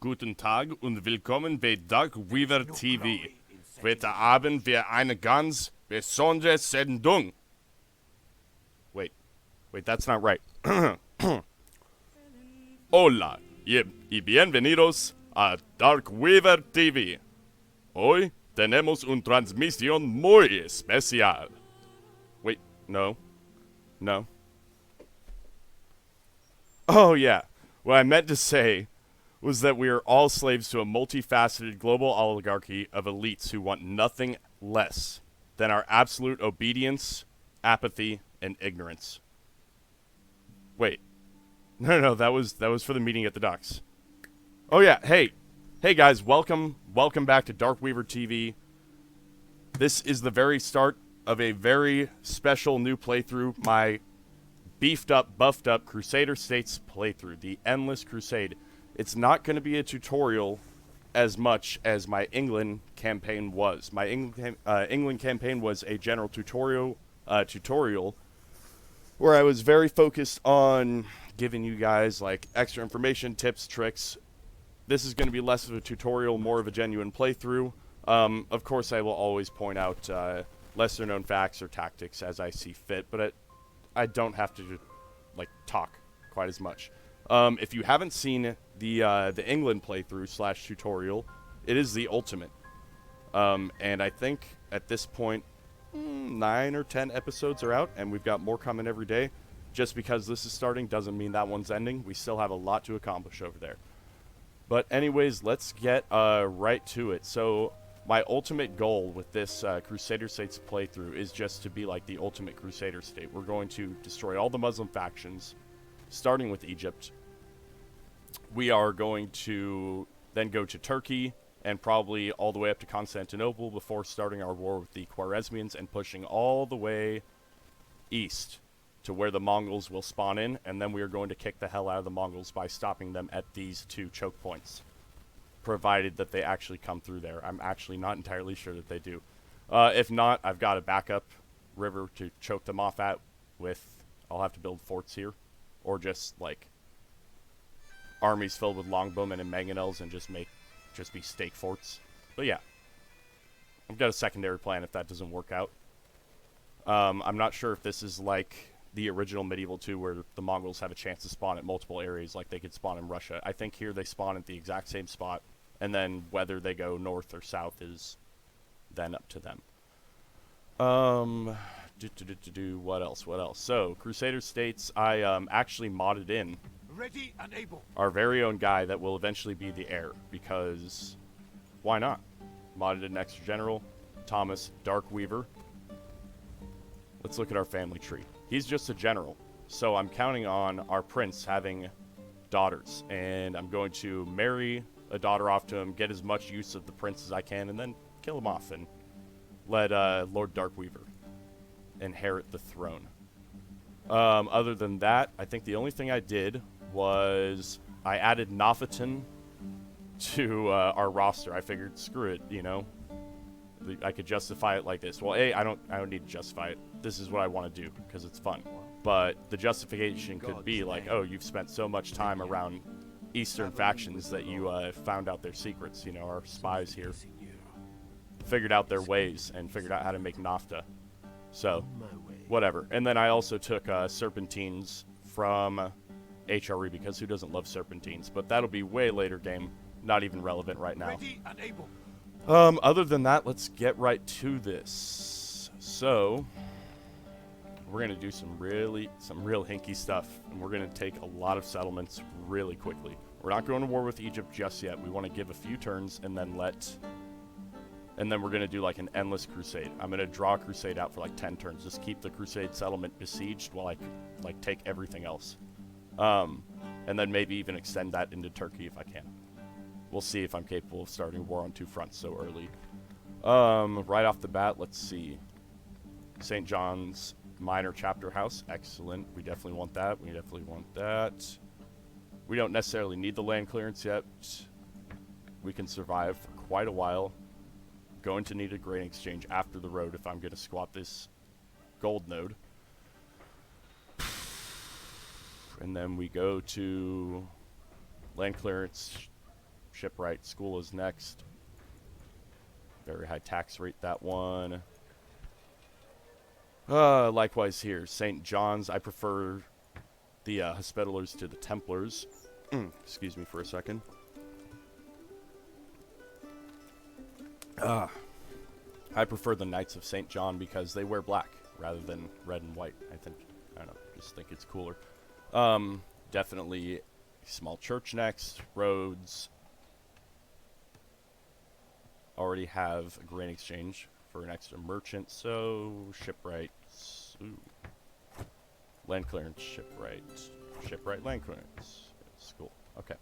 guten Tag und willkommen bei Darkweaver TV. Heute haben wir eine ganz besondere Sendung. Wait, that's not right. Hola y bienvenidos a Darkweaver TV. Hoy tenemos una transmisión muy especial. Wait, no. Oh yeah, what I meant to say was that we are all slaves to a multifaceted global oligarchy of elites who want nothing less than our absolute obedience, apathy, and ignorance. Wait. No, that was for the meeting at the docks. Oh yeah, hey guys, welcome back to Darkweaver TV. This is the very start of a very special new playthrough, my beefed up, buffed up Crusader States playthrough, the Endless Crusade. It's not going to be a tutorial as much as my England campaign was. My England campaign was a general tutorial where I was very focused on giving you guys like extra information, tips, tricks. This is going to be less of a tutorial, more of a genuine playthrough. Of course, I will always point out lesser known facts or tactics as I see fit, but I don't have to like talk quite as much. If you haven't seen the England playthrough / tutorial, it is the ultimate. And I think at this point, 9 or 10 episodes are out, and we've got more coming every day. Just because this is starting doesn't mean that one's ending. We still have a lot to accomplish over there. But anyways, let's get right to it. So my ultimate goal with this Crusader States playthrough is just to be like the ultimate Crusader state. We're going to destroy all the Muslim factions, starting with Egypt. We are going to then go to Turkey and probably all the way up to Constantinople before starting our war with the Khwarezmians and pushing all the way east to where the Mongols will spawn in, and then we are going to kick the hell out of the Mongols by stopping them at these 2 choke points, provided that they actually come through there. I'm actually not entirely sure that they do. If not, I've got a backup river to choke them off at with, I'll have to build forts here, or just like armies filled with longbowmen and mangonels and just be stake forts. But yeah, I've got a secondary plan if that doesn't work out. I'm not sure if this is like the original Medieval 2 where the Mongols have a chance to spawn at multiple areas like they could spawn in Russia. I think here they spawn at the exact same spot, and then whether they go north or south is then up to them. What else? So, Crusader States, I actually modded in ready and able. Our very own guy that will eventually be the heir, because why not? Modded an extra general, Thomas Darkweaver. Let's look at our family tree. He's just a general, so I'm counting on our prince having daughters, and I'm going to marry a daughter off to him, get as much use of the prince as I can, and then kill him off and let Lord Darkweaver inherit the throne. Other than that, I think the only thing I did was I added Nofeton to our roster. I figured, screw it, you know, I could justify it like this. Well, I don't need to justify it. This is what I want to do because it's fun. But the justification could be like, oh, you've spent so much time around Eastern factions that you found out their secrets. You know, our spies here figured out their ways and figured out how to make nafta. So, whatever. And then I also took serpentines from HRE because who doesn't love serpentines? But that'll be way later game. Not even relevant right now. Ready and able. Other than that, let's get right to this. So, we're going to do some real hinky stuff, and we're going to take a lot of settlements really quickly. We're not going to war with Egypt just yet. We want to give a few turns and then we're going to do like an endless crusade. I'm going to draw a crusade out for like 10 turns. Just keep the crusade settlement besieged while I like take everything else. And then maybe even extend that into Turkey if I can. We'll see if I'm capable of starting a war on 2 fronts so early. Right off the bat, let's see. St. John's Minor Chapter House. Excellent. We definitely want that. We don't necessarily need the land clearance yet. We can survive for quite a while. Going to need a grain exchange after the road if I'm going to squat this gold node. And then we go to land clearance Shipwright School is next. Very high tax rate, that one. Likewise here, St. John's. I prefer the Hospitallers to the Templars. Excuse me for a second. I prefer the Knights of St. John because they wear black rather than red and white. I don't know, just think it's cooler. Definitely small church next, roads. Already have a grain exchange for an extra merchant, so shipwrights. Ooh. Land clearance, shipwright land clearance. It's cool. Okay.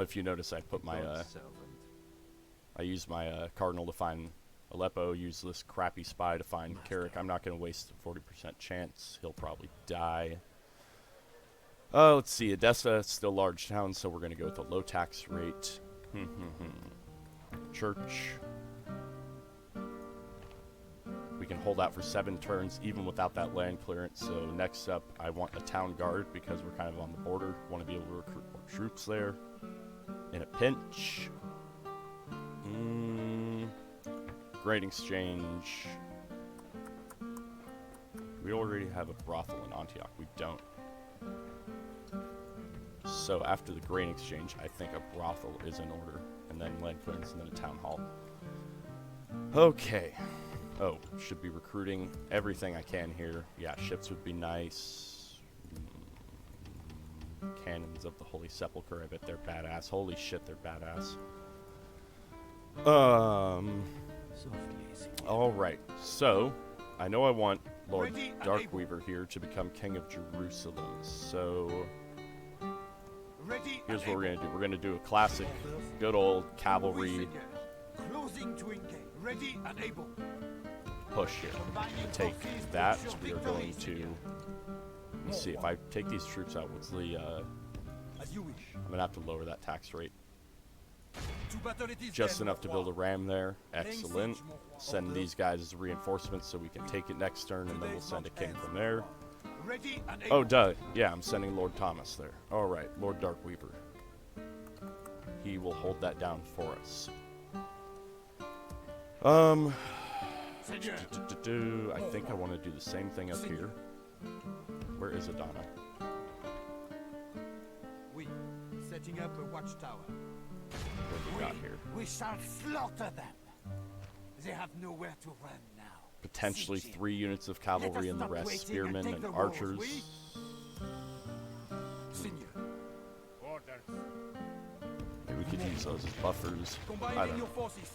If you notice, I put my I use my cardinal to find Aleppo. Use this crappy spy to find Kerak. I'm not going to waste a 40% chance. He'll probably die. Let's see. Edessa, still large town, so we're going to go with a low tax rate. Church. We can hold out for 7 turns, even without that land clearance. So next up, I want a town guard because we're kind of on the border. Want to be able to recruit more troops there. In a pinch. Great exchange. We already have a brothel in Antioch. We don't. So after the grain exchange, I think a brothel is in order. And then land clearance and then a town hall. Okay. Oh, should be recruiting everything I can here. Yeah, ships would be nice. Cannons of the Holy Sepulchre. I bet they're badass. Holy shit, they're badass. Alright, so I know I want Lord Darkweaver here to become King of Jerusalem. So here's what we're going to do. We're going to do a classic, good old cavalry push here. Take that. We are going to, let's see, if I take these troops out, what's the, I'm going to have to lower that tax rate. Just enough to build a ram there. Excellent. Send these guys as reinforcements so we can take it next turn, and then we'll send a king from there. Oh, duh. Yeah, I'm sending Lord Thomas there. Alright, Lord Darkweaver. He will hold that down for us. I think I want to do the same thing up here. Where is Adana? Setting up a watchtower. What do we got here? We shall slaughter them. They have nowhere to run now. Potentially 3 units of cavalry and the rest spearmen and archers. Maybe we could use those as buffers. I don't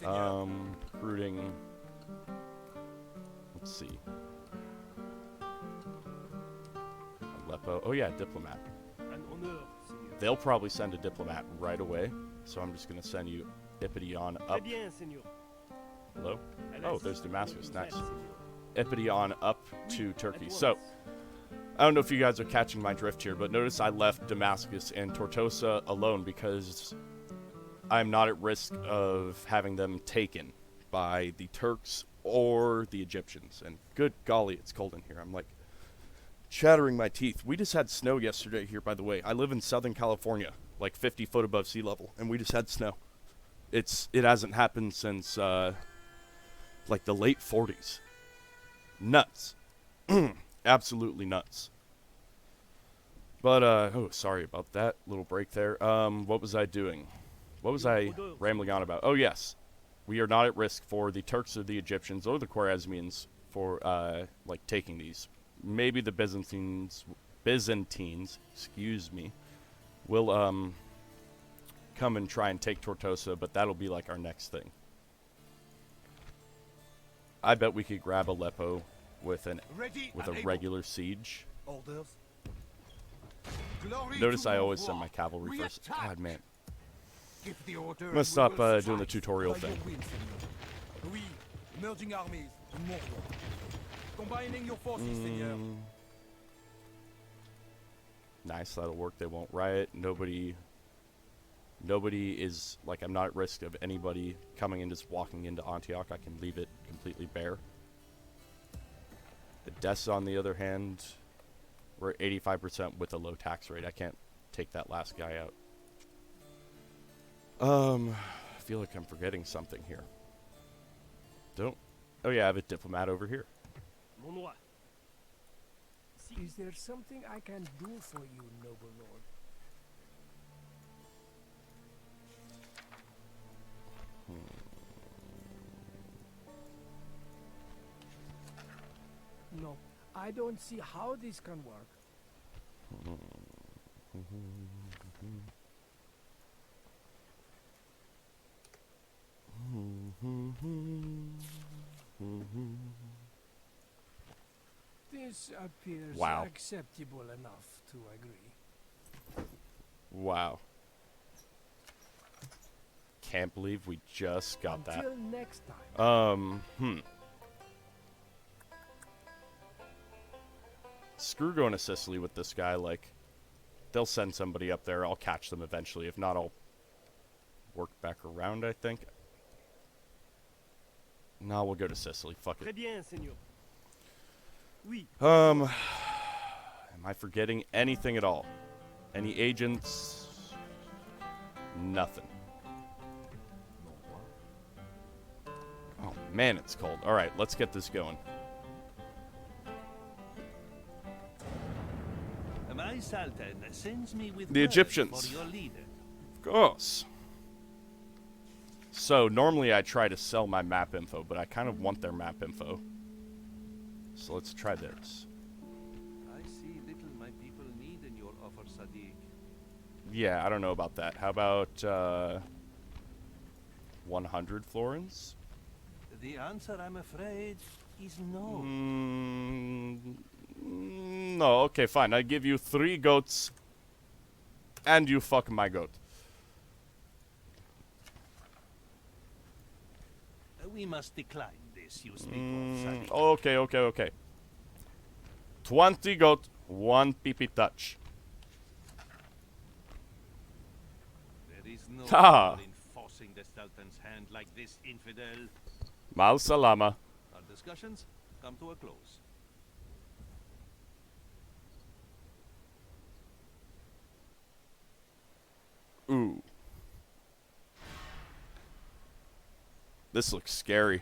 know. Recruiting. Let's see. Aleppo. Oh yeah, diplomat. They'll probably send a diplomat right away. So I'm just going to send you Epidyon up. Hello? Oh, there's Damascus. Nice. Epidyon up to Turkey. So, I don't know if you guys are catching my drift here, but notice I left Damascus and Tortosa alone because I'm not at risk of having them taken by the Turks or the Egyptians. And good golly, it's cold in here. I'm like chattering my teeth. We just had snow yesterday here, by the way. I live in Southern California, like 50 foot above sea level, and we just had snow. It hasn't happened since like the late 40s. Nuts. Absolutely nuts. But oh, sorry about that little break there. What was I doing? What was I rambling on about? Oh yes, we are not at risk for the Turks or the Egyptians or the Khwarezmians for like taking these. Maybe the Byzantines, excuse me, will come and try and take Tortosa, but that'll be like our next thing. I bet we could grab Aleppo with a regular siege. Notice I always send my cavalry first. God, man. I'm gonna stop doing the tutorial thing. Nice, that'll work. They won't riot. Nobody is, like, I'm not at risk of anybody coming and just walking into Antioch. I can leave it completely bare. Edessa, on the other hand, we're at 85% with a low tax rate. I can't take that last guy out. I feel like I'm forgetting something here. Don't. Oh yeah, I have a diplomat over here. Is there something I can do for you, noble lord? No, I don't see how this can work. This appears Wow. acceptable enough to agree. Wow. Can't believe we just got that. Until next time. Screw going to Sicily with this guy, like, they'll send somebody up there, I'll catch them eventually. If not, I'll work back around, I think. No, we'll go to Sicily, fuck it. Am I forgetting anything at all? Any agents? Nothing. Oh man, it's cold. Alright, let's get this going. My Sultan sends me with The word Egyptians. for your leader. Of course. So, normally I try to sell my map info, but I kind of want their map info. So let's try this. I see little my people need in your offer, Sadiq. Yeah, I don't know about that. How about, 100 florins? The answer, I'm afraid, is no. No, okay, fine. I give you 3 goats, and you fuck my goat. We must decline this, you speak of, Sadiq. Okay. 20 goat, 1 pee touch. There is no Ha! in forcing the Sultan's hand like this, infidel. Mal salama. Our discussions come to a close. Ooh. This looks scary.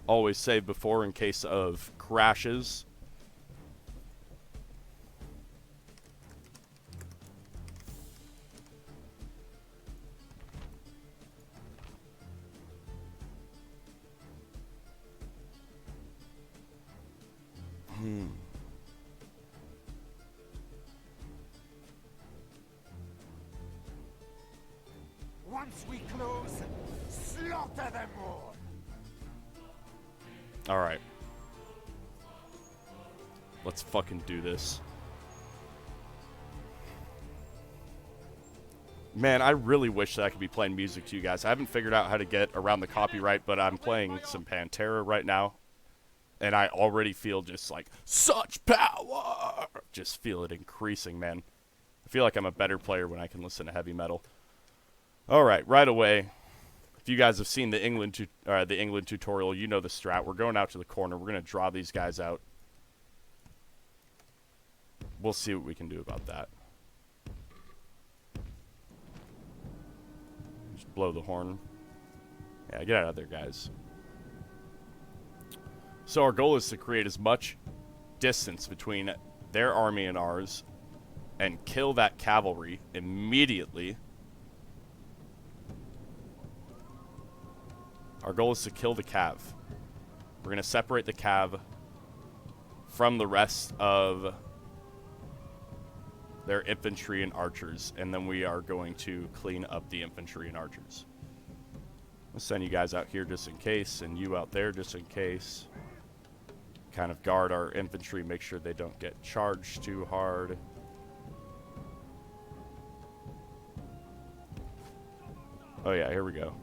Always save before in case of crashes. Once we close, slaughter them all. Alright. Let's fucking do this. Man, I really wish that I could be playing music to you guys. I haven't figured out how to get around the copyright, but I'm playing some Pantera right now. And I already feel just like, such power! Just feel it increasing, man. I feel like I'm a better player when I can listen to heavy metal. Alright, right away. If you guys have seen the England tutorial, you know the strat. We're going out to the corner. We're going to draw these guys out. We'll see what we can do about that. Just blow the horn. Yeah, get out of there, guys. So our goal is to create as much distance between their army and ours and kill that cavalry immediately. Our goal is to kill the cav. We're going to separate the cav from the rest of their infantry and archers, and then we are going to clean up the infantry and archers. I'll send you guys out here just in case, and you out there just in case. Kind of guard our infantry, make sure they don't get charged too hard. Oh yeah, here we go.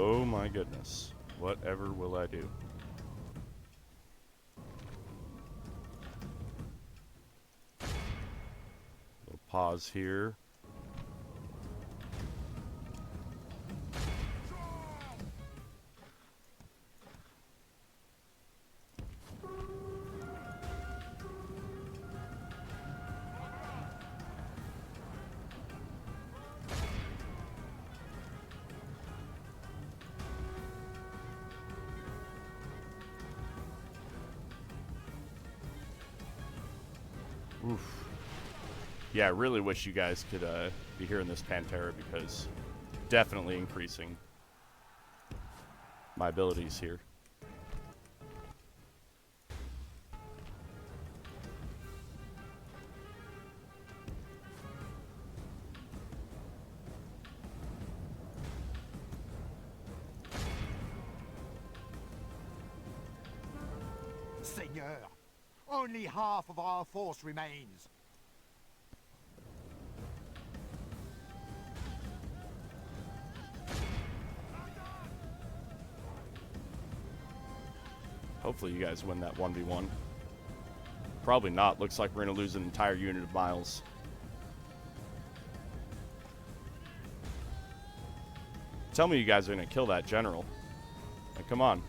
Oh my goodness. Whatever will I do? Little pause here. Oof. Yeah, I really wish you guys could be hearing this Pantera, because definitely increasing my abilities here. Seigneur, only half of our force remains. Hopefully you guys win that 1v1. Probably not. Looks like we're going to lose an entire unit of miles. Tell me you guys are going to kill that general. Like, come on.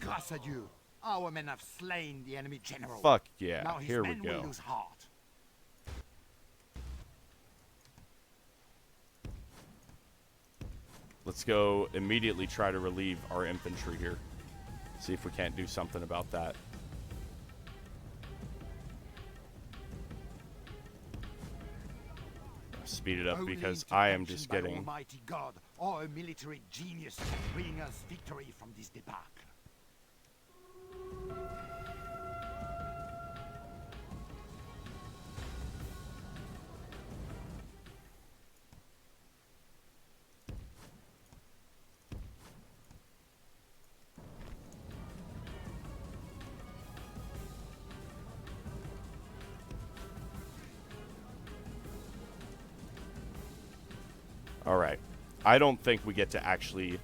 Grâce à Dieu, our men have slain the enemy general. Fuck yeah, Now his here we men will go. lose heart. Let's go immediately try to relieve our infantry here. See if we can't do something about that. Speed it up Only because I am intervention just by getting... Almighty God or a military genius can bring us victory from this debacle. Alright. I don't think we get to actually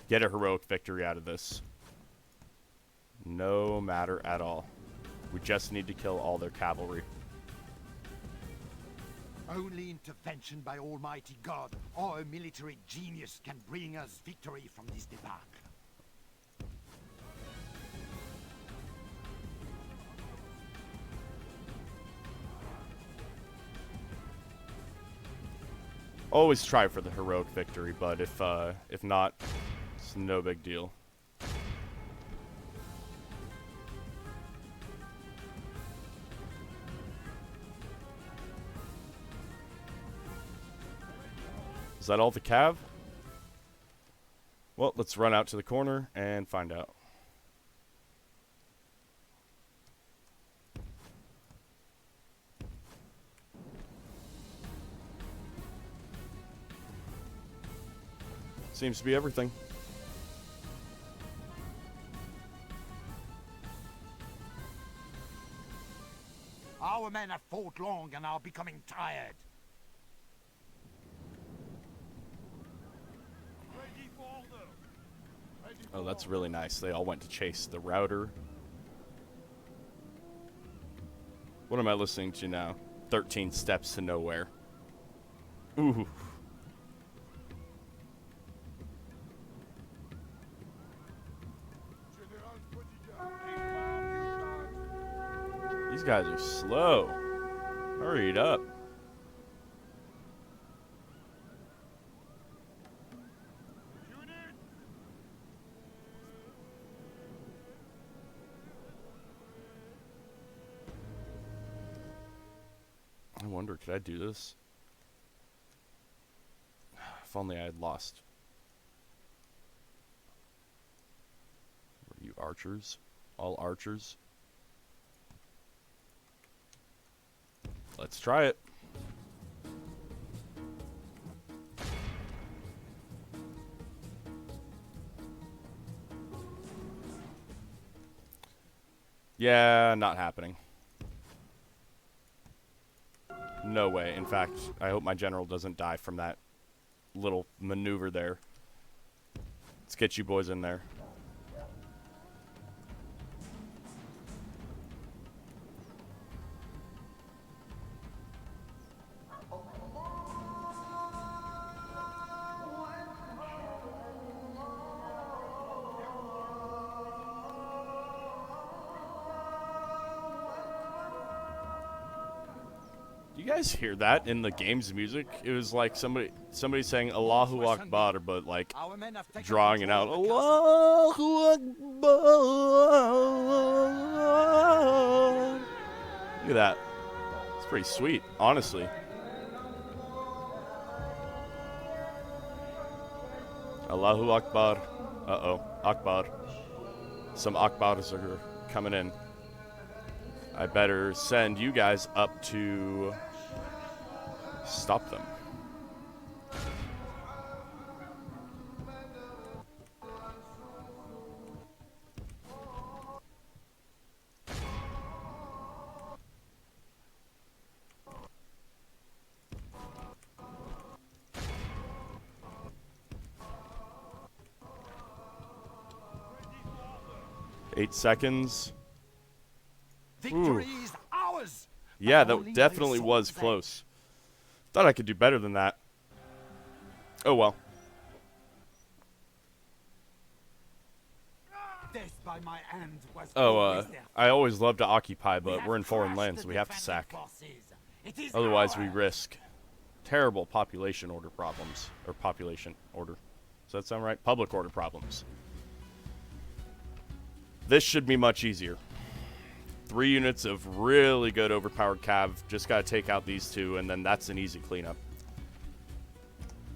get a heroic victory out of this. No matter at all. We just need to kill all their cavalry. Only intervention by Almighty God or a military genius can bring us victory from this debacle. Always try for the heroic victory, but if not, it's no big deal. Is that all the cav? Well, let's run out to the corner and find out. Seems to be everything. Our men have fought long and are becoming tired. Oh, that's really nice. They all went to chase the router. What am I listening to now? 13 Steps to Nowhere. Ooh. These guys are slow. Hurry it up. I wonder, could I do this? If only I had lost. Were you archers? All archers? Let's try it. Yeah, not happening. No way. In fact, I hope my general doesn't die from that little maneuver there. Let's get you boys in there. You guys hear that in the game's music? It was like somebody saying Allahu Akbar, but like Our men have taken drawing it out. control of the castle. Allahu Akbar. Look at that. It's pretty sweet, honestly. Allahu Akbar. Uh-oh. Akbar. Some Akbars are coming in. I better send you guys up to stop them. Eight seconds. Victory is ours. Yeah, But only that definitely by was sword's close. Thought I could do better than that. Oh well. edge. Death by my hand was Oh, always their I always love to occupy, We but have we're in foreign crushed lands, the so we have to defending sack. forces. It is Otherwise, we ours. risk terrible population order problems. Or population order. Does that sound right? Public order problems. This should be much easier. 3 units of really good overpowered cav. Just got to take out these 2, and then that's an easy cleanup.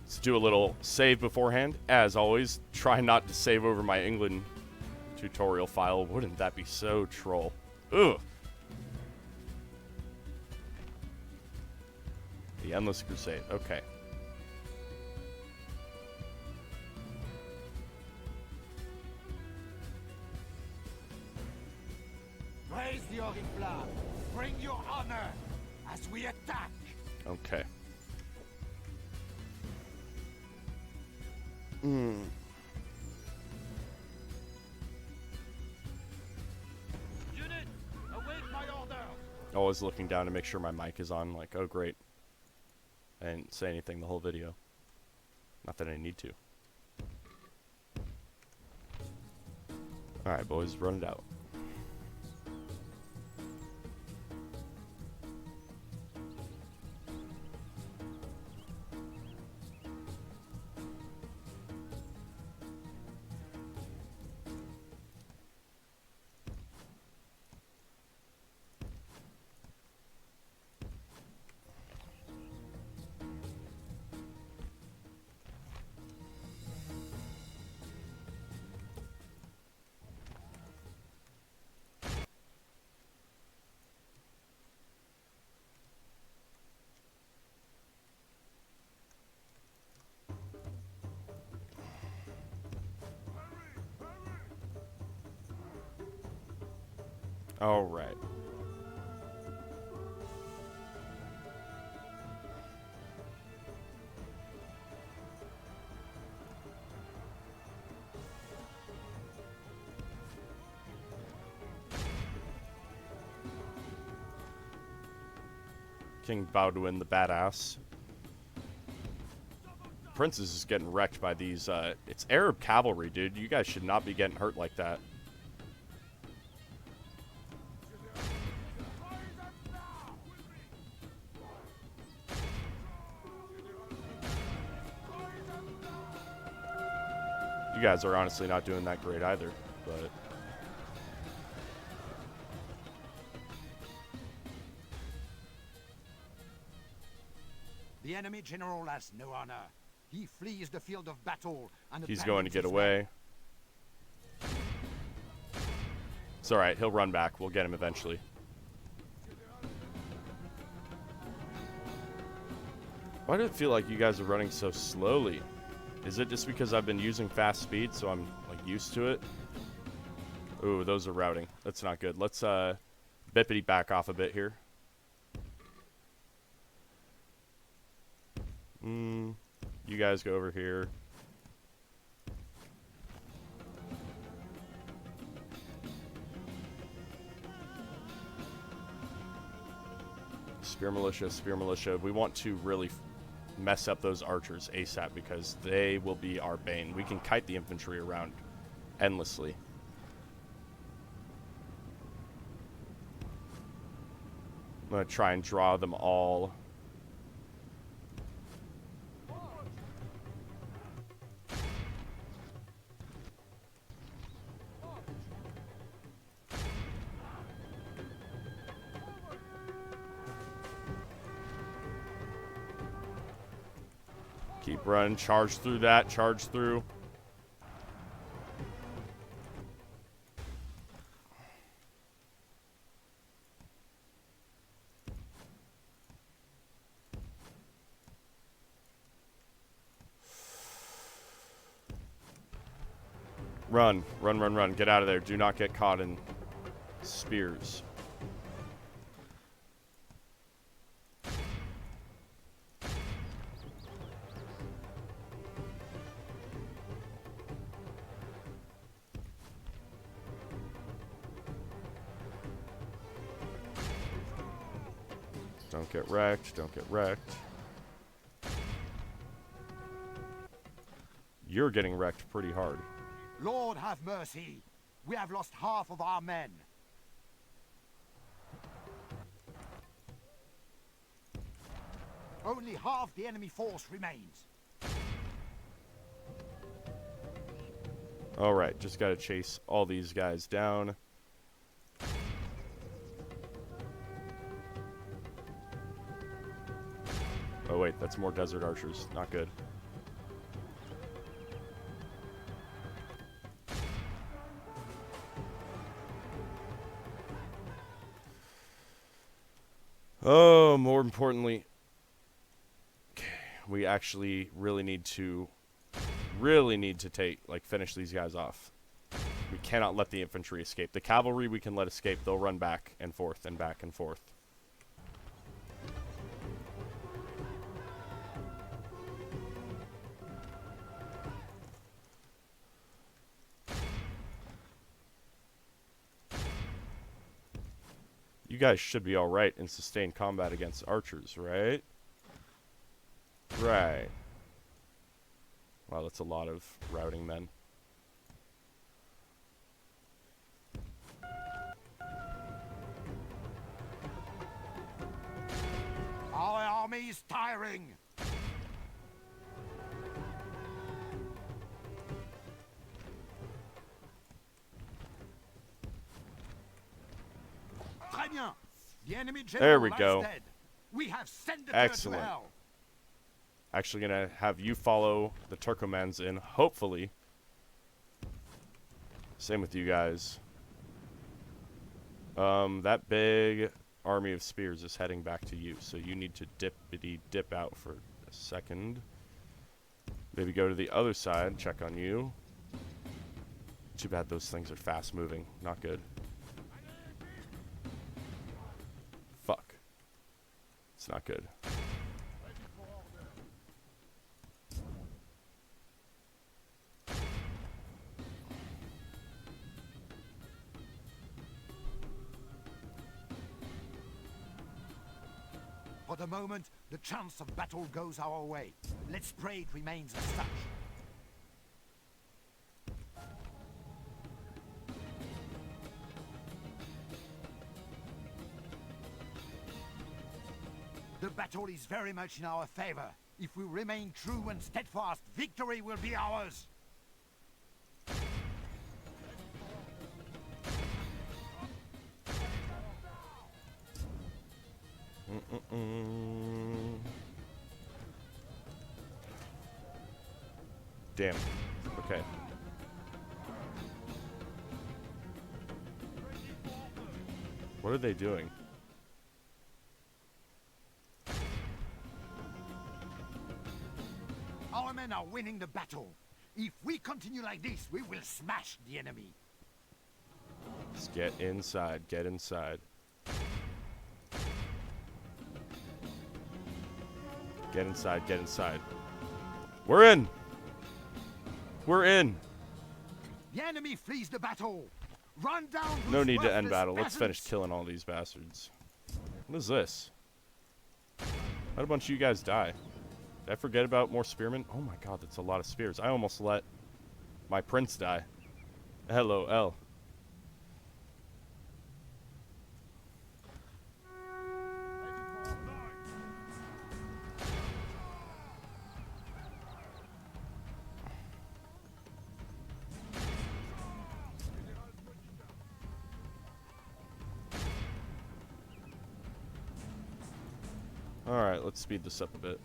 Let's do a little save beforehand. As always, try not to save over my England tutorial file. Wouldn't that be so troll? Ugh. The Endless Crusade. Okay. Raise the Orig flag. Bring your honor as we attack. Okay. Unit, await my order. Always looking down to make sure my mic is on. Like, oh, great. I didn't say anything the whole video. Not that I need to. Alright, boys, run it out. All right. King Baudouin the badass. Prince is just getting wrecked by these, it's Arab cavalry, dude. You guys should not be getting hurt like that. You guys are honestly not doing that great either, but... The enemy general has no honor. He flees the field of battle and He's going to abandons get his away. It's alright, he'll run back. We'll get him eventually. Why do it feel like you guys are running so slowly? Is it just because I've been using fast speed, so I'm like used to it? Ooh, those are routing. That's not good. Let's bippity back off a bit here. You guys go over here. Spear militia, spear militia. We want to really mess up those archers ASAP because they will be our bane. We can kite the infantry around endlessly. I'm going to try and draw them all. Keep running, charge through that, charge through. Run, run, run, run. Get out of there. Do not get caught in spears. Don't get wrecked, don't get wrecked. You're getting wrecked pretty hard. Lord have mercy. We have lost half of our men. Only half the enemy force remains. Alright, just gotta chase all these guys down. Oh wait, that's more desert archers. Not good. Oh, more importantly, we actually really need to finish these guys off. We cannot let the infantry escape. The cavalry we can let escape. They'll run back and forth and back and forth. You guys should be alright in sustained combat against archers, right? Right. Wow, that's a lot of routing men. Our army is tiring. Très bien. The enemy There we general go. is dead. We have sent the Excellent. to hell. Actually gonna have you follow the Turkomans in, hopefully. Same with you guys. That big army of spears is heading back to you, so you need to dip out for a second. Maybe go to the other side, check on you. Too bad those things are fast moving. Not good. Fuck. It's not good. For the moment, the chance of battle goes our way. Let's pray it remains as such. The battle is very much in our favor. If we remain true and steadfast, victory will be ours. Damn. Okay. What are they doing? Our men are winning the battle. If we continue like this, we will smash the enemy. Let's get inside. Get inside. Get inside. Get inside. We're in. We're in. The enemy flees the battle. Run down. No those need to end worthless battle. Let's finish peasants. killing all these bastards. What is this? How'd a bunch of you guys die? Did I forget about more spearmen? Oh my god, that's a lot of spears. I almost let my prince die. Hello, L. Alright, let's speed this up a bit.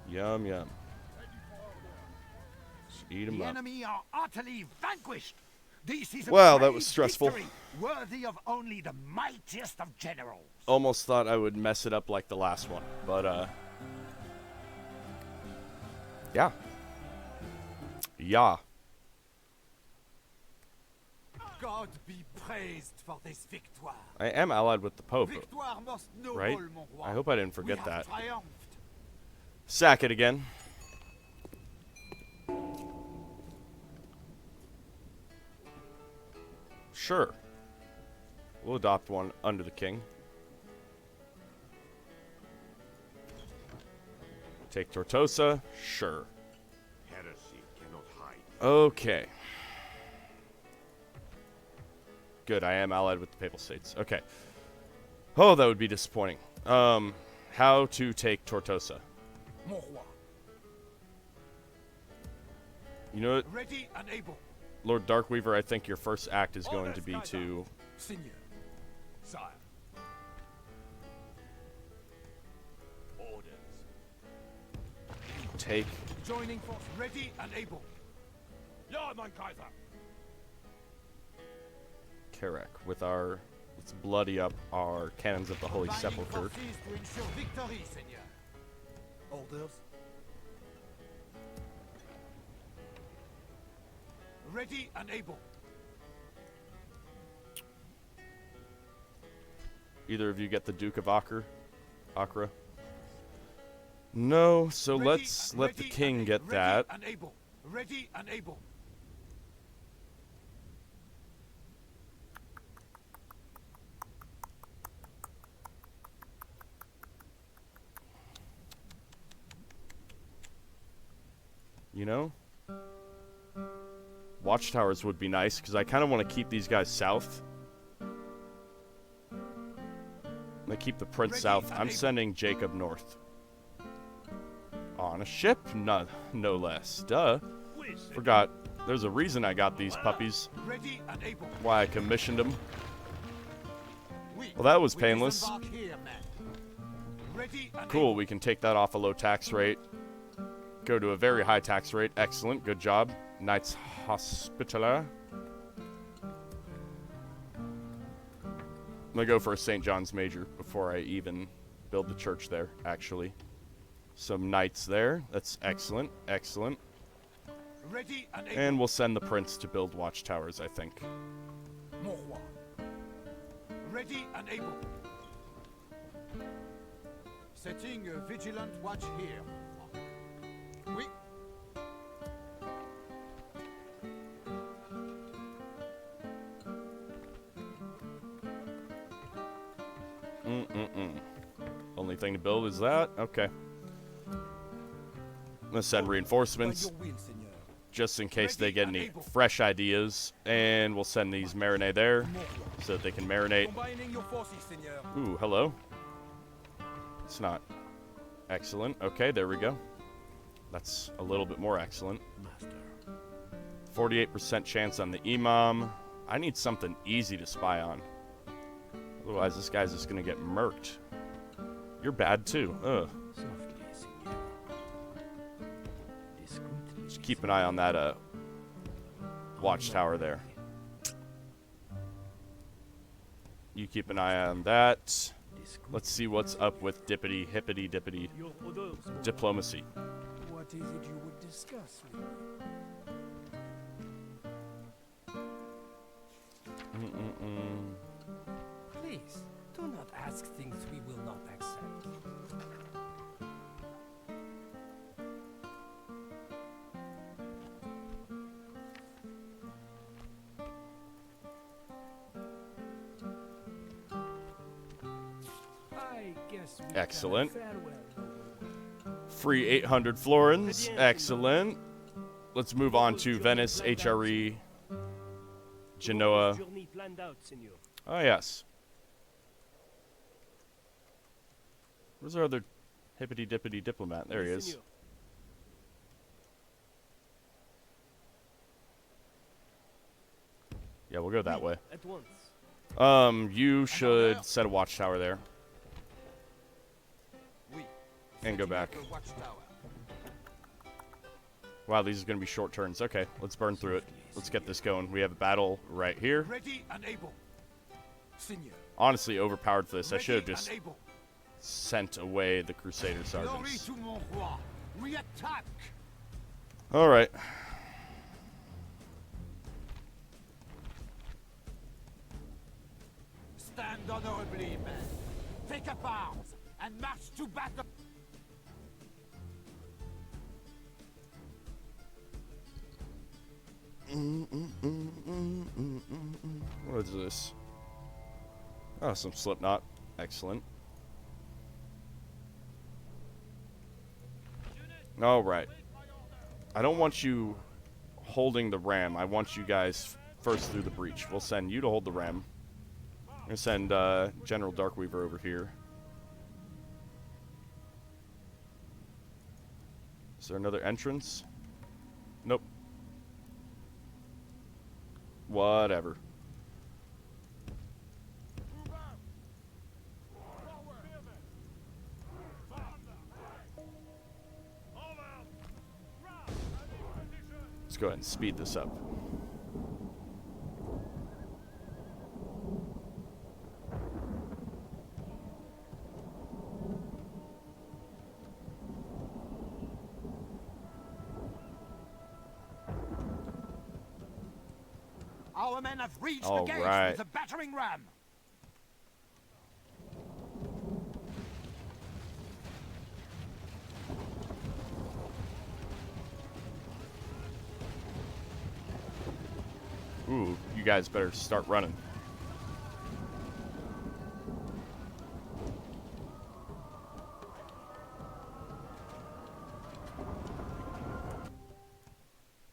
Yum, yum. Just eat 'em The up. enemy are utterly vanquished. This is a Wow, that brave was stressful. victory, worthy of only the mightiest of generals. Almost thought I would mess it up like the last one, but yeah. Yeah. God be praised for this victoire. I am allied with the Pope, Victoire most noble, right? mon roi. I hope I didn't We forget have that. triumphed. Sack it again. Sure. We'll adopt one under the king. Take Tortosa. Sure. Heresy cannot hide. Okay. Good, I am allied with the Papal States. Okay. Oh, that would be disappointing. How to take Tortosa. Mon roi. You know what, Ready and able. Lord Darkweaver, I think your first act is going to be to Seigneur. Sire. Orders. take Joining force. Ready and able. Ja, mein Kaiser. Kerak with our... Let's bloody up our cannons of the Holy Combining Sepulchre. forces to ensure victory, Seigneur. Orders. Ready and able. Either of you get the Duke of Acre? Acre? No, so Ready, let's let the ready king and get ready that. And able. Ready and able. You know? Watchtowers would be nice, because I kind of want to keep these guys south. I keep the prince Ready south. and I'm able. sending Jacob north. On a ship? No less. Duh. Forgot. There's a reason I got these puppies. Ready and able. Why I commissioned them. We, Well, that was we painless. disembark here, men. Ready and Cool, able. we can take that off a low tax rate. Go to a very high tax rate. Excellent, good job. Knights Hospitaller. I'm gonna go for a St. John's Major before I even build the church there, actually. Some knights there. That's excellent, excellent. Ready and able. And we'll send the prince to build watchtowers, I think. Mon roi. Ready and able. Setting a vigilant watch here. Oui. Only thing to build is that? Okay. I'm gonna send reinforcements, By your will, Seigneur. just in case they Ready get and any able. fresh ideas. And we'll send these marinade there, Mon roi. so that they can marinate. Combining your forces, Seigneur. Ooh, hello. It's not excellent. Okay, there we go. That's a little bit more excellent. 48% chance on the Imam. I need something easy to spy on. Otherwise, this guy's just gonna get murked. You're bad too. Ugh. Softly, Signor. This Just keep an eye on that watchtower there. You keep an eye on that. Let's see what's up with dippity hippity dippity diplomacy. What is it you would discuss with me? Please, do not ask things we will not accept. I guess we Excellent. can farewell. Free 800 florins. Excellent. Let's move on to Venice, HRE, Genoa. Journey planned out, senor. Oh, yes. Where's our other hippity-dippity diplomat? There he is. Senor. Yeah, we'll go that way. At once. You should set a watchtower there. Oui. And go back. Setting up a watchtower. Wow, these are going to be short turns. Okay, let's burn through it. Let's get this going. We have a battle right here. Ready and able. Seigneur. Honestly, overpowered for this. I should have Ready just and able. sent away the Crusader Glory sergeants. to mon roi. We attack. All right. Stand honorably, men. Take up arms and march to battle. What is this? Oh, some Slipknot. Excellent. All right. I don't want you holding the ram. I want you guys first through the breach. We'll send you to hold the ram. I'm going to send General Darkweaver over here. Is there another entrance? Nope. Whatever. Let's go ahead and speed this up. Our men have reached All the gates right. with the battering ram. Ooh, you guys better start running.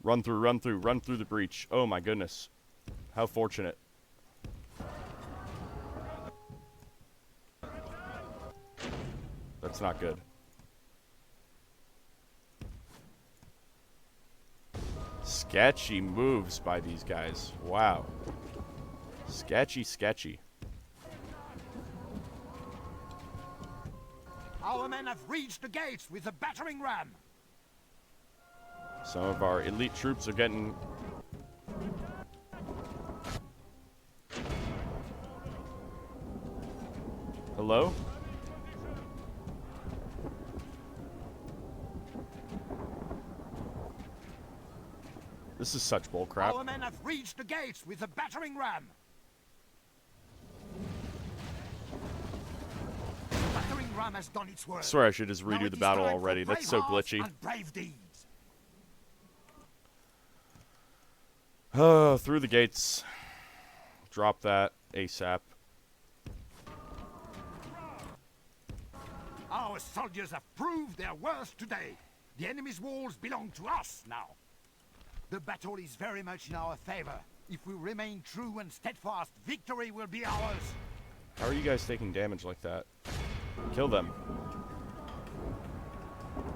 Run through, run through, run through the breach. Oh my goodness. How fortunate. That's not good. Sketchy moves by these guys. Wow. Sketchy, sketchy. Our men have reached the gates with the battering ram. Some of our elite troops are getting... Hello? This is such bullcrap. Our men have reached the gates with the battering ram. The battering ram has done its work. I swear I should just Now redo it the is battle time for already. That's brave so hearts glitchy. and brave deeds. Through the gates. Drop that ASAP. Our soldiers have proved their worth today. The enemy's walls belong to us now. The battle is very much in our favor. If we remain true and steadfast, victory will be ours. How are you guys taking damage like that? Kill them.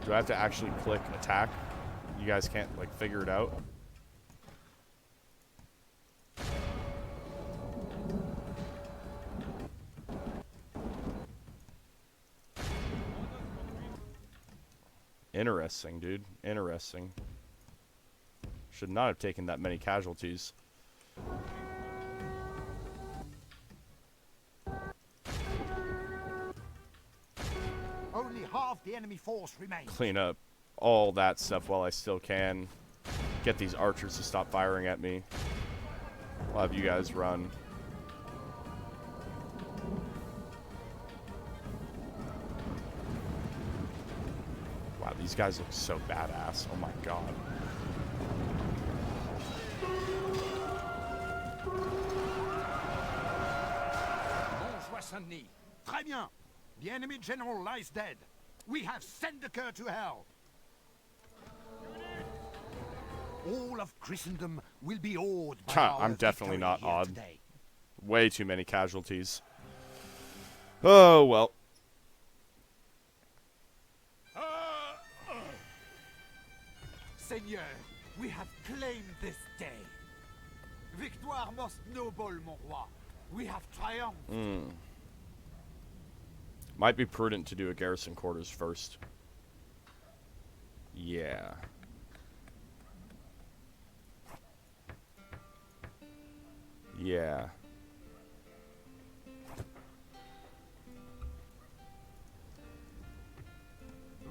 Do I have to actually click attack? You guys can't, like, figure it out? Interesting, dude. Interesting. Should not have taken that many casualties. Only half the enemy force remains. Clean up all that stuff while I still can. Get these archers to stop firing at me. I'll have you guys run. Wow, these guys look so badass. Oh my god. Mont-Soissonny. Très bien. The enemy general lies dead. We have sent the cur to hell. All of Christendom will be awed by our I'm definitely victory not here awed. today. Way too many casualties. Oh, well. Seigneur, we have claimed this day. Victoire most noble, mon roi. We have triumphed. Might be prudent to do a garrison quarters first. Yeah. Yeah.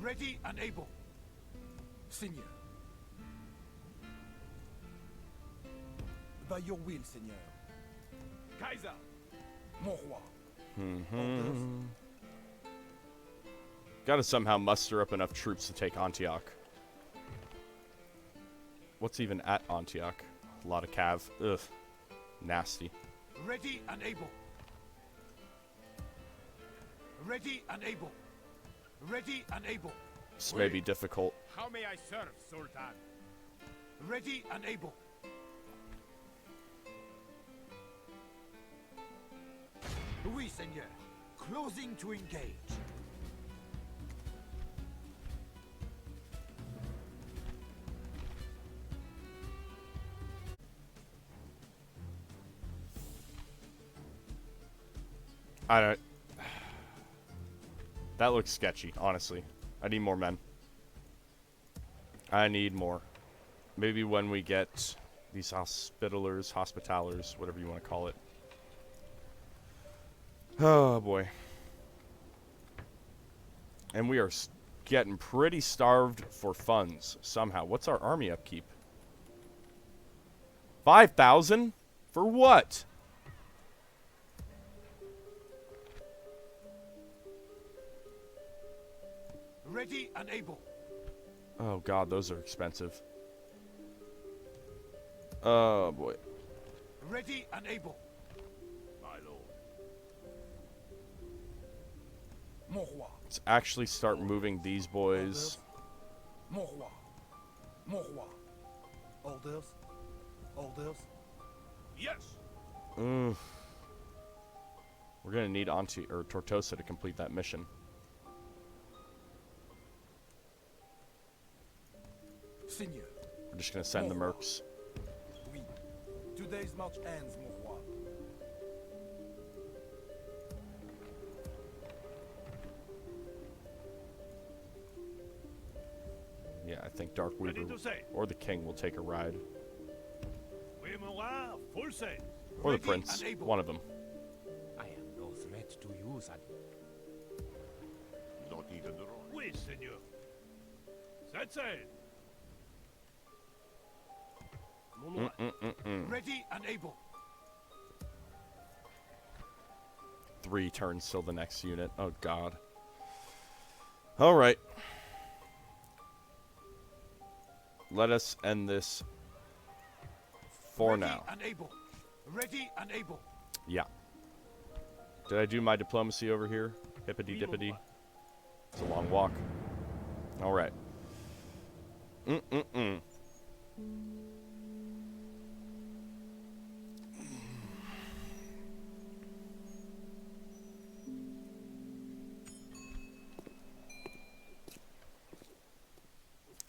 Ready and able. Seigneur. By your will, Seigneur. Kaiser. Mon roi. Gotta somehow muster up enough troops to take Antioch. What's even at Antioch? A lot of cav. Ugh. Nasty. Ready and able. Ready and able. Ready and able. This may be difficult. How may I serve, Sultan? Ready and able. Oui, Seigneur. Closing to engage. I don't... That looks sketchy, honestly. I need more men. I need more. Maybe when we get these hospitalers, whatever you want to call it. Oh, boy. And we are getting pretty starved for funds, somehow. What's our army upkeep? 5,000? For what? Ready and able. Oh, God, those are expensive. Oh, boy. Ready and able. My lord. Mon roi. Let's actually start moving these boys. Mon roi. Mon roi. Orders. Orders. Yes. We're gonna need Tortosa to complete that mission. Seigneur. We're just gonna send the mercs. Oui. Today's march ends, mon roi. Yeah, I think Darkweaver or the king will take a ride. Oui, mon roi. Full sail. Or the prince. One of them. I am no threat to you, son. Not even the wrong. Oui, Seigneur. Set sail. Ready and able. 3 turns till the next unit. Oh, God. Alright. Let us end this for now. And able. Ready and able. Yeah. Did I do my diplomacy over here? Hippity dippity. It's a long walk. Alright.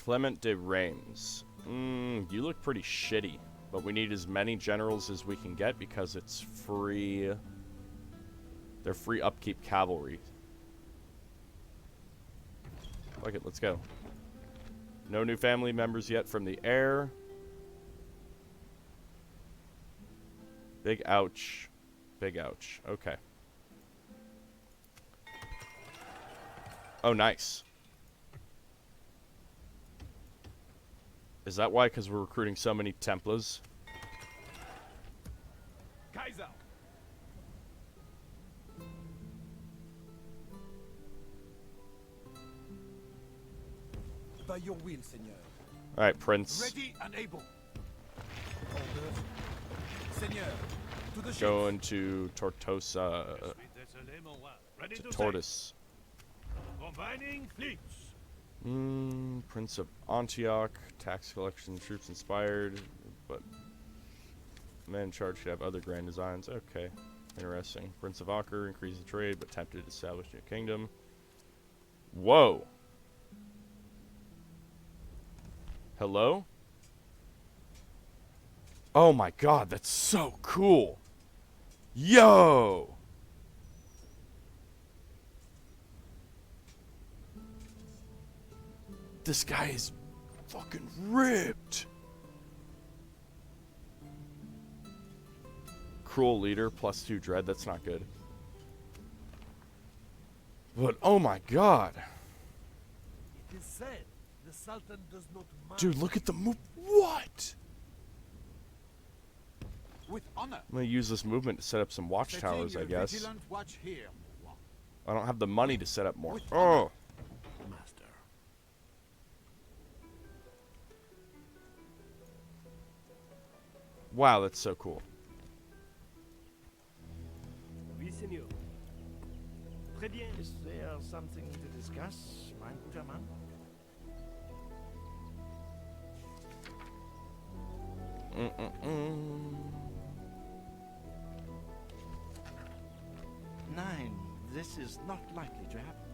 Clement de Reims. You look pretty shitty, but we need as many generals as we can get because it's free. They're free upkeep cavalry. Fuck it, let's go. No new family members yet from the heir. Big ouch. Big ouch. Okay. Oh, nice. Is that why? Because we're recruiting so many Templars? Kaiser. By your will, Seigneur. Alright, Prince. Ready and able. Orders. Seigneur, to the ships. Going to Tortosa. Ready To to Tortoise. combining fleets. Prince of Antioch. Tax collection, troops inspired. But men in charge should have other grand designs. Okay. Interesting. Prince of Acre. Increase the trade, but tempted to establish new kingdom. Whoa. Hello? Oh my god, that's so cool. Yo! This guy is fucking ripped. Cruel leader, +2 dread, that's not good. But oh my god. It is said the Sultan does not mind. Dude, look at the move. What? With honor. I'm gonna use this movement to set up some watchtowers, I Setting a guess. vigilant watch here. I don't have the money to set up more. With Oh! Master. Wow, that's so cool. Oui, Seigneur. Très bien. Is there something to discuss, mein guter Mann? Nein, this is not likely to happen.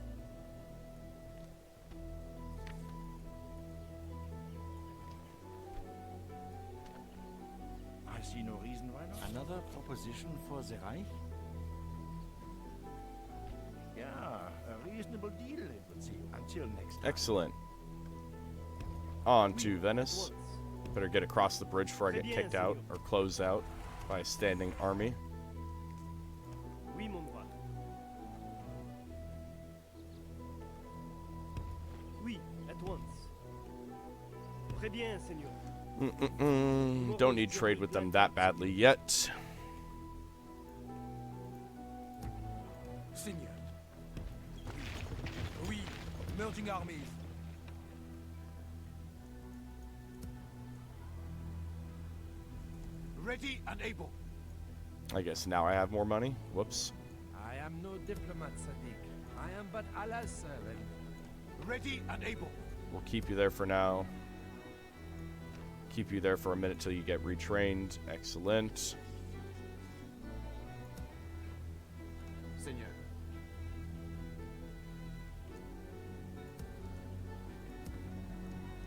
I see no reason why not. Another proposition for the Reich? Yeah, a reasonable deal, it would seem. Until next time. Excellent. On to Venice. Better get across the bridge before I get kicked out or closed out by a standing army. Oui, mon roi. Oui, at once. Très bien, Seigneur. Don't need trade with them that badly yet. Seigneur. Oui, merging armies. Ready and able. I guess now I have more money. Whoops. I am no diplomat, Sadiq. I am but Allah's servant. Ready and able. We'll keep you there for now. Keep you there for a minute till you get retrained. Excellent. Seigneur.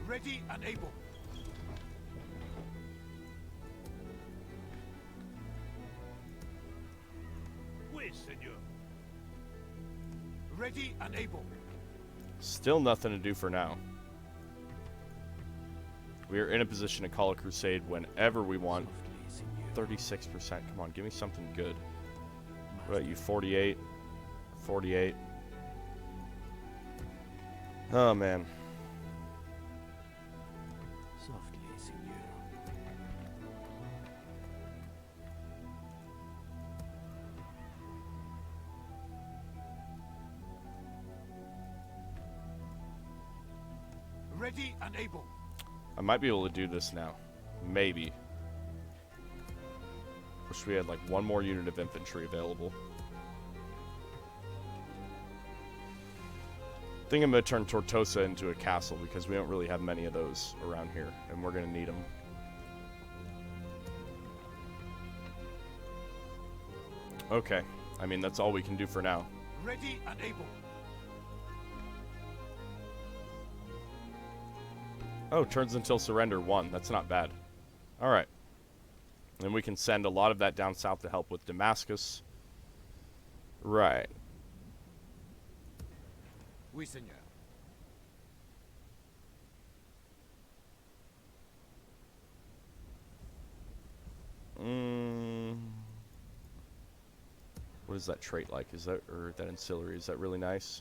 Ready and able. Oui, Seigneur. Ready and able. Still nothing to do for now. We are in a position to call a crusade whenever we want. 36%. Come on, give me something good. What about you? 48? 48. Oh, man. Softly, Seigneur. Ready and able. I might be able to do this now. Maybe. Wish we had like one more unit of infantry available. I think I'm going to turn Tortosa into a castle because we don't really have many of those around here, and we're going to need them. Okay. I mean, that's all we can do for now. Ready and able. Oh, turns until surrender 1. That's not bad. Alright. And we can send a lot of that down south to help with Damascus. Right. Oui, Seigneur. What is that trait like? Is that, or that ancillary, is that really nice?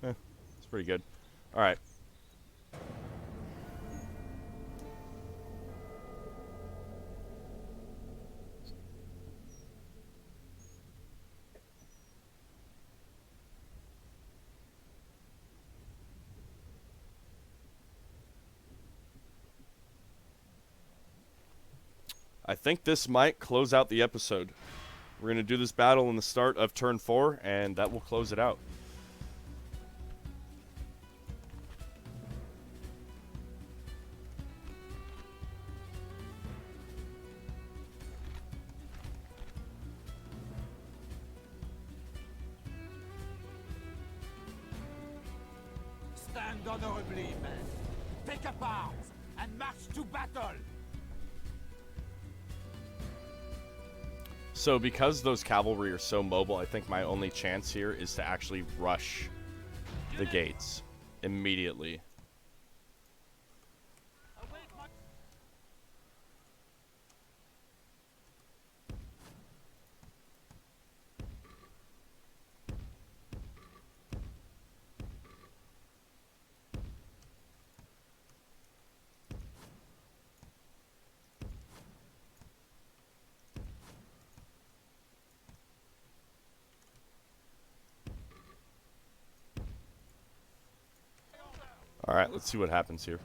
It's pretty good. Alright. I think this might close out the episode. We're going to do this battle in the start of turn 4, and that will close it out. Stand honorably, men. Take up arms and march to battle. So because those cavalry are so mobile, I think my only chance here is to actually rush the gates immediately. Alright, let's see what happens here.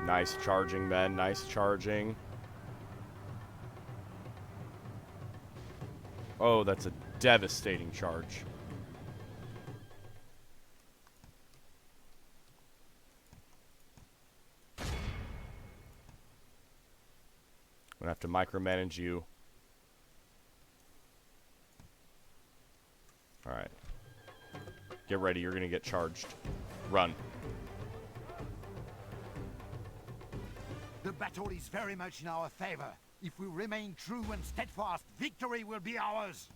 Nice charging, men. Nice charging. Oh, that's a devastating charge. I'm gonna have to micromanage you. Alright. Get ready, you're gonna get charged. Run. The battle is very much in our favor. If we remain true and steadfast, victory will be ours.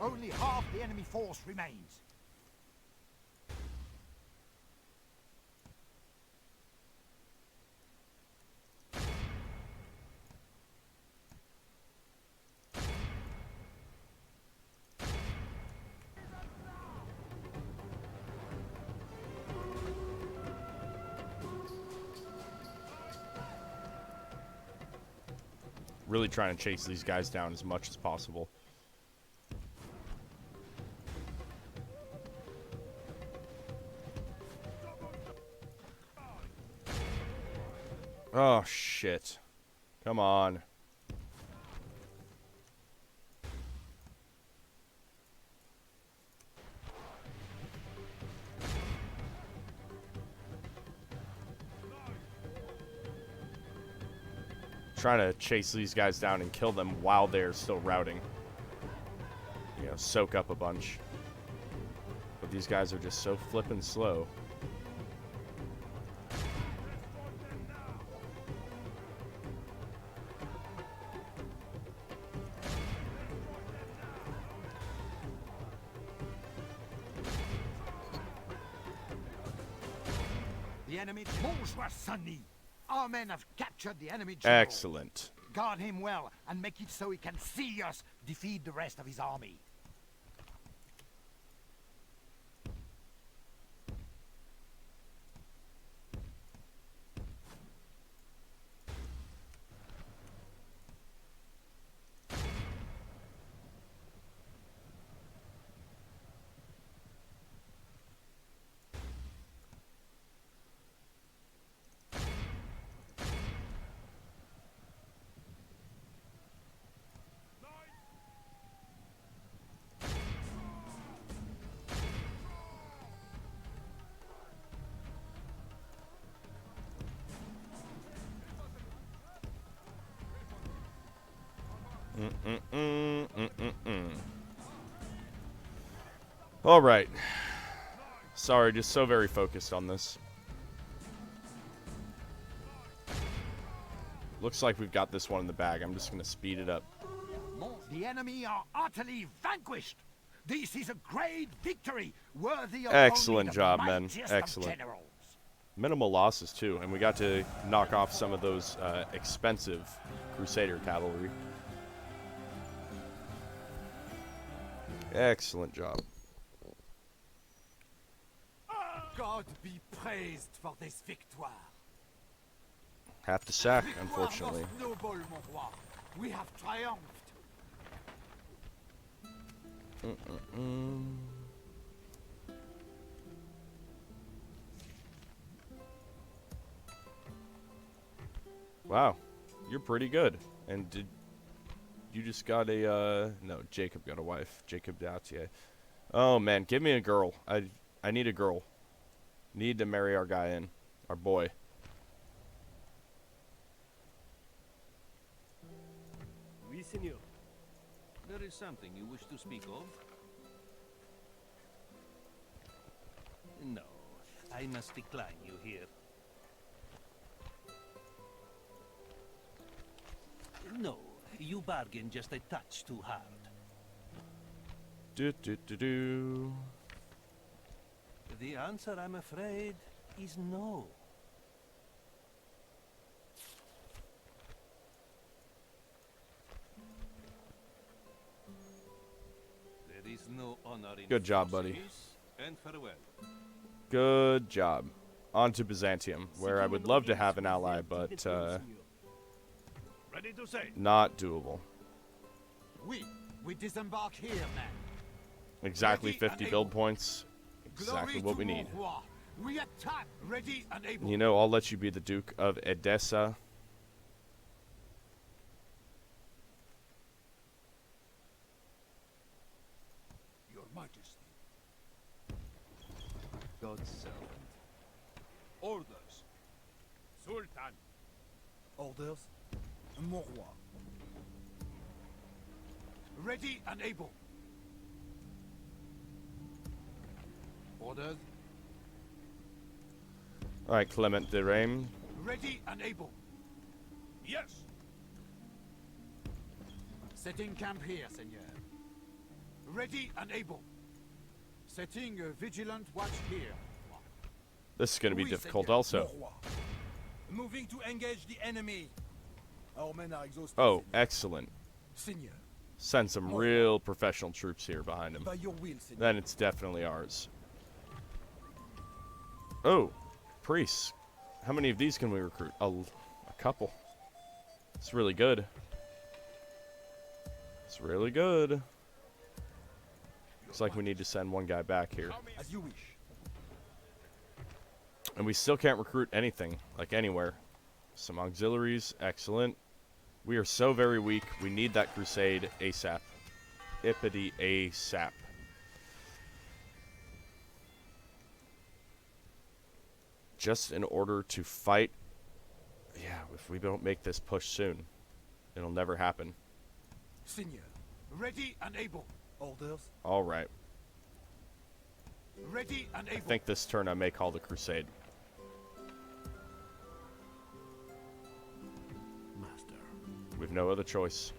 Only half the enemy force remains. Really trying to chase these guys down as much as possible. Oh, shit. Come on. Trying to chase these guys down and kill them while they're still routing. You know, soak up a bunch. But these guys are just so flippin' slow. The enemy... Bonjour, Sonny. Our men have captured the enemy general. Excellent. Guard him well, and make it so he can see us defeat the rest of his army. All right. Sorry, just so very focused on this. Looks like we've got this one in the bag. I'm just going to speed it up. The enemy are utterly vanquished. This is a great victory, worthy of Excellent only the job, men. mightiest of Excellent. generals. Minimal losses, too. And we got to knock off some of those expensive Crusader cavalry. Excellent job. God be praised for this victoire. Have to sack, Victoire unfortunately. most noble, mon roi. We have triumphed. Wow, you're pretty good. And did you just got a no, Jacob got a wife. Jacob Dautier. Oh man, give me a girl. I need a girl. Need to marry our guy in. Our boy. Oui, senor. There is something you wish to speak of? No, I must decline you here. No, you bargain just a touch too hard. Do do do do. The answer, I'm afraid, is no. There is no honor in Good job, buddy. forces, and farewell. Good job. On to Byzantium, where I would love to have an ally, but Ready to say. not doable. We disembark here, man. Exactly Ready and 50 able. build points. Exactly Glory what to we mon need. roi. We attack, ready and able. You know, I'll let you be the Duke of Edessa. Your Majesty. God's servant. Orders. Sultan. Orders. Mon roi. Ready and able. Orders. All right, Clement de Reims. Ready and able. Yes. Setting camp here, Seigneur. Ready and able. Setting a vigilant watch here. This is going to be Oui, difficult Seigneur. also. Mon roi. Moving to engage the enemy. Our men are exhausted. Oh, excellent. Seigneur. Send some real professional troops here behind him. By your will, Seigneur. Then it's definitely ours. Oh, priests. How many of these can we recruit? A couple. It's really good. It's really good. Looks like we need to send one guy back here. As you wish. And we still can't recruit anything, like anywhere. Some auxiliaries, excellent. We are so very weak. We need that crusade ASAP. Ippity ASAP. Just in order to fight. Yeah, if we don't make this push soon, it'll never happen. Seigneur. Ready and able. Orders. All right. Ready and I able. think this turn I may call the crusade. Master. We've no other choice.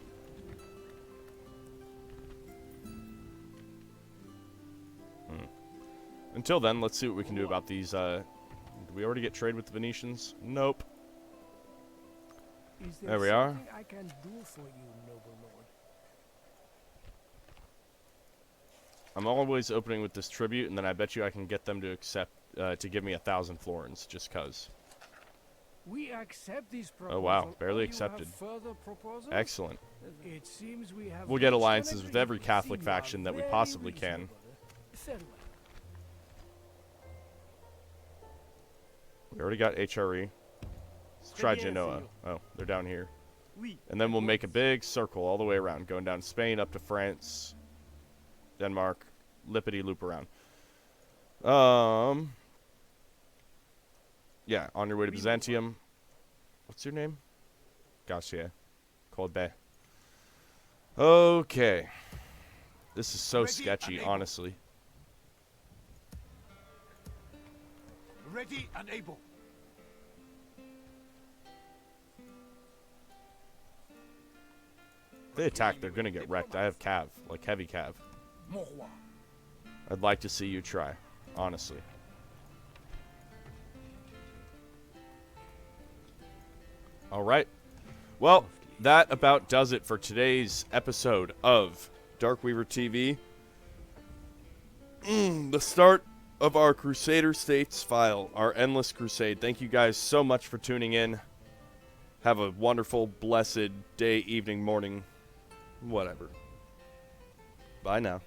Until then, let's see what we can do about these Did we already get trade with the Venetians? Nope. Is There we are. something I can do for you, noble lord? I'm always opening with this tribute, and then I bet you I can get them to accept, to give me 1,000 florins, just cuz. We accept this proposal. Oh wow, or barely you accepted. have further proposals? Excellent. It seems we have We'll get reached an alliances with every agreement. Catholic Seem you are faction that we very possibly can. reasonable. Farewell. We already got HRE. Let's try Très bien, Genoa. Senor. Oh, they're down here. Oui. And then we'll make a big circle all the way around, going down Spain up to France, Denmark, lippity loop around. Yeah, on your way to Byzantium. What's your name? Gautier. Colbert. Okay. This is so Ready sketchy, and able. honestly. Ready and able. If they attack, they're gonna get wrecked. I have cav, like heavy cav. Mon roi. I'd like to see you try, honestly. All right. Well, that about does it for today's episode of Darkweaver TV. The start of our Crusader States file, our endless crusade. Thank you guys so much for tuning in. Have a wonderful, blessed day, evening, morning, whatever. Bye now.